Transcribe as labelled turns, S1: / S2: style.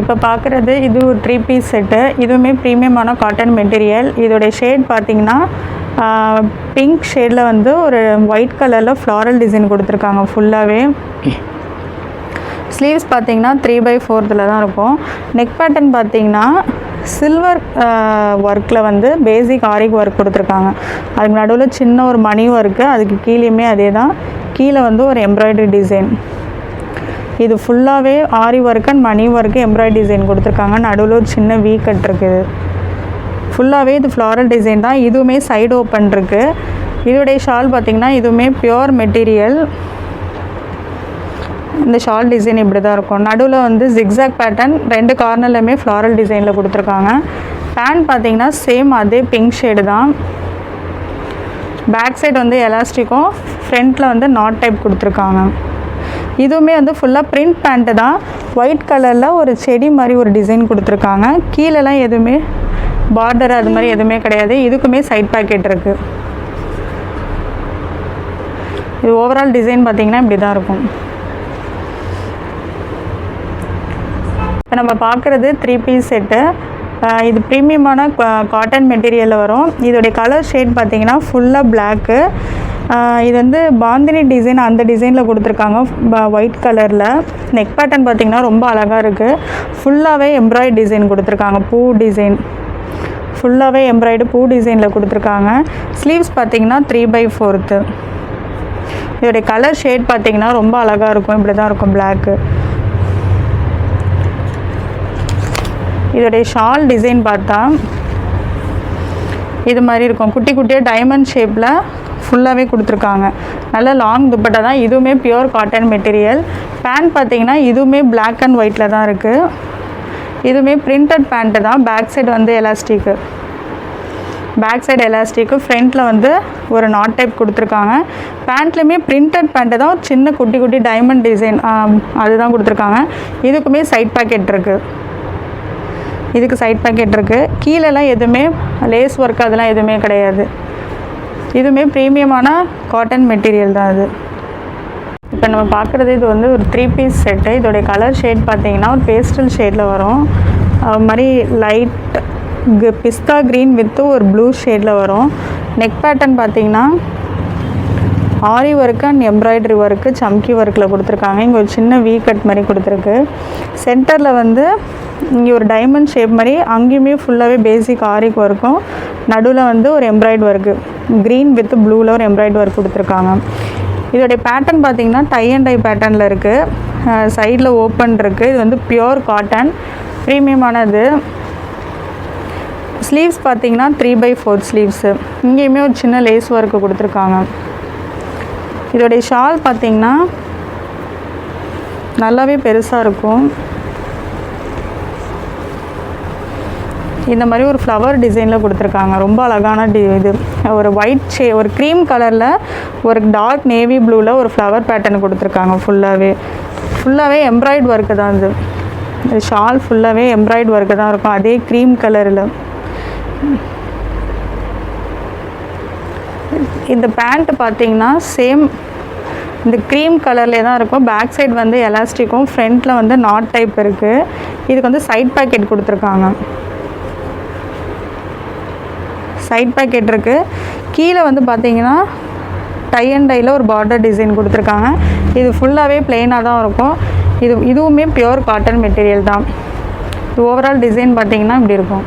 S1: இப்போ பார்க்குறது இது ஒரு 3 பீஸ் செட்டு. இதுவுமே ப்ரீமியமான காட்டன் மெட்டீரியல். இதோடைய ஷேட் பார்த்திங்கன்னா பிங்க் ஷேடில் வந்து ஒரு ஒயிட் கலரில் ஃப்ளாரல் டிசைன் கொடுத்துருக்காங்க ஃபுல்லாகவே. ஸ்லீவ்ஸ் பார்த்திங்கன்னா 3/4 தான் இருக்கும். நெக் பேட்டர்ன் பார்த்திங்கன்னா சில்வர் ஒர்க்கில் வந்து பேசிக் ஆரிக் ஒர்க் கொடுத்துருக்காங்க. அதுக்கு நடுவில் சின்ன ஒரு மணி ஒர்க்கு, அதுக்கு கீழேயுமே அதே தான். கீழே வந்து ஒரு எம்ப்ராய்டரி டிசைன். இது ஃபுல்லாகவே ஆரி ஒர்க் அண்ட் மணி ஒர்க்கு எம்ப்ராய்டரி டிசைன் கொடுத்துருக்காங்க. நடுவில் ஒரு சின்ன வீ கட் இருக்குது. ஃபுல்லாகவே இது ஃப்ளாரல் டிசைன் தான். இதுவுமே சைடு ஓப்பன் இருக்குது. இதோடைய ஷால் பார்த்திங்கன்னா இதுவுமே பியோர் மெட்டீரியல். இந்த ஷால் டிசைன் இப்படி தான் இருக்கும். நடுவில் வந்து ஜிக்ஸாக் பேட்டர்ன், 2 கார்னர்லையுமே ஃப்ளாரல் டிசைனில் கொடுத்துருக்காங்க. பேண்ட் பார்த்திங்கன்னா சேம் அதே பிங்க் ஷேடு தான். பேக் சைடு வந்து எலாஸ்டிக்கும், ஃப்ரண்ட்டில் வந்து நாட் டைப் கொடுத்துருக்காங்க. இதுவுமே வந்து ஃபுல்லாக பிரிண்ட் பேண்ட்டு தான். ஒயிட் கலரில் ஒரு செடி மாதிரி ஒரு டிசைன் கொடுத்துருக்காங்க. கீழெல்லாம் எதுவுமே பார்டர் அது மாதிரி எதுவுமே கிடையாது. இதுக்குமே சைட் பாக்கெட் இருக்குது. இது ஓவரால் டிசைன் பார்த்திங்கன்னா இப்படி தான் இருக்கும். இப்போ நம்ம பார்க்குறது 3 பீஸ் செட்டு. இது ப்ரீமியமான காட்டன் மெட்டீரியலில் வரும். இதோடைய கலர் ஷேட் பார்த்திங்கன்னா ஃபுல்லாக பிளாக்கு. இது வந்து பாந்தினி டிசைன் அந்த டிசைனில் கொடுத்துருக்காங்க ஒயிட் கலரில். நெக் பேட்டர்ன் பார்த்திங்கன்னா ரொம்ப அழகாக இருக்குது. ஃபுல்லாகவே எம்ப்ராய்டு டிசைன் கொடுத்துருக்காங்க. பூ டிசைன் ஃபுல்லாகவே எம்ப்ராய்டு பூ டிசைனில் கொடுத்துருக்காங்க. ஸ்லீவ்ஸ் பார்த்திங்கன்னா 3/4. இதோடைய கலர் ஷேட் பார்த்திங்கன்னா ரொம்ப அழகாக இருக்கும். இப்படி தான் இருக்கும் பிளாக்கு. இதோடைய ஷால் டிசைன் பார்த்தா இது மாதிரி இருக்கும். குட்டி குட்டியாக டைமண்ட் ஷேப்பில் ஃபுல்லாகவே கொடுத்துருக்காங்க. நல்ல லாங் துப்பட்டா தான். இதுவுமே பியோர் காட்டன் மெட்டீரியல். பேண்ட் பார்த்திங்கன்னா இதுவுமே பிளாக் அண்ட் ஒயிட்டில் தான் இருக்குது. இதுவுமே பிரிண்டட் பேண்ட்டு தான். பேக் சைடு வந்து எலாஸ்டிக்கு, பேக் சைடு எலாஸ்டிக்கு, ஃப்ரண்ட்டில் வந்து ஒரு நாட் டைப் கொடுத்துருக்காங்க. பேண்ட்லேயுமே பிரிண்டட் பேண்ட்டு தான். சின்ன குட்டி குட்டி டைமண்ட் டிசைன் அதுதான் கொடுத்துருக்காங்க. இதுக்குமே சைட் பாக்கெட் இருக்குது. இதுக்கு சைட் பாக்கெட் இருக்குது. கீழெல்லாம் எதுவுமே லேஸ் ஒர்க் அதெல்லாம் எதுவுமே கிடையாது. இதுவுமே ப்ரீமியமான காட்டன் மெட்டீரியல் தான் அது. இப்போ நம்ம பார்க்குறது இது வந்து ஒரு 3 பீஸ் செட்டு. இதோடைய கலர் ஷேட் பார்த்திங்கன்னா ஒரு பேஸ்டல் ஷேடில் வரும். அது மாதிரி லைட் பிஸ்தா க்ரீன் வித்து ஒரு ப்ளூ ஷேடில் வரும். நெக் பேட்டர்ன் பார்த்திங்கன்னா ஆரி ஒர்க்கு அண்ட் எம்ப்ராய்டரி ஒர்க்கு சம்கி ஒர்க்கில் கொடுத்துருக்காங்க. இங்கே ஒரு சின்ன வீ கட் மாதிரி கொடுத்துருக்கு. சென்டரில் வந்து இங்கே ஒரு டைமண்ட் ஷேப் மாதிரி, அங்கேயுமே ஃபுல்லாகவே பேசிக் ஆரிக் ஒர்க்கும், நடுவில் வந்து ஒரு எம்ப்ராய்டு ஒர்க்கு க்ரீன் வித் ப்ளூவில் ஒரு எம்ப்ராய்டு ஒர்க் கொடுத்துருக்காங்க. இதோடைய பேட்டர்ன் பார்த்திங்கன்னா டை அண்ட் டை பேட்டர்னில் இருக்குது. சைடில் ஓப்பன் இருக்குது. இது வந்து பியோர் காட்டன் ப்ரீமியமானது. ஸ்லீவ்ஸ் பார்த்திங்கன்னா 3/4 ஸ்லீவ்ஸு. இங்கேயுமே ஒரு சின்ன லேஸ் ஒர்க்கு கொடுத்துருக்காங்க. இதோடைய ஷால் பார்த்திங்கன்னா நல்லாவே பெருசாக இருக்கும். இந்த மாதிரி ஒரு ஃப்ளவர் டிசைனில் கொடுத்துருக்காங்க. ரொம்ப அழகான இது ஒரு ஒயிட் ஒரு க்ரீம் கலரில் ஒரு டார்க் நேவி ப்ளூவில் ஒரு ஃப்ளவர் பேட்டர்ன் கொடுத்துருக்காங்க. ஃபுல்லாகவே எம்ப்ராய்டு ஒர்க்கு தான். இது ஷால் ஃபுல்லாகவே எம்ப்ராய்டு ஒர்க்கு தான் இருக்கும். அதே க்ரீம் கலரில். இந்த பேண்ட்டு பார்த்திங்கன்னா சேம் இந்த க்ரீம் கலர்லேயே தான் இருக்கும். பேக் சைடு வந்து எலாஸ்டிக்கும், ஃப்ரண்ட்டில் வந்து நாட் டைப் இருக்குது. இதுக்கு வந்து சைட் பாக்கெட் கொடுத்துருக்காங்க. சைட் பாக்கெட் இருக்குது. கீழே வந்து பார்த்திங்கன்னா டை அண்ட் டையில் ஒரு பார்டர் டிசைன் கொடுத்துருக்காங்க. இது ஃபுல்லாகவே பிளெயினாக தான் இருக்கும். இதுவுமே பியோர் காட்டன் மெட்டீரியல் தான். இது ஓவரால் டிசைன் பார்த்திங்கன்னா இப்படி இருக்கும்.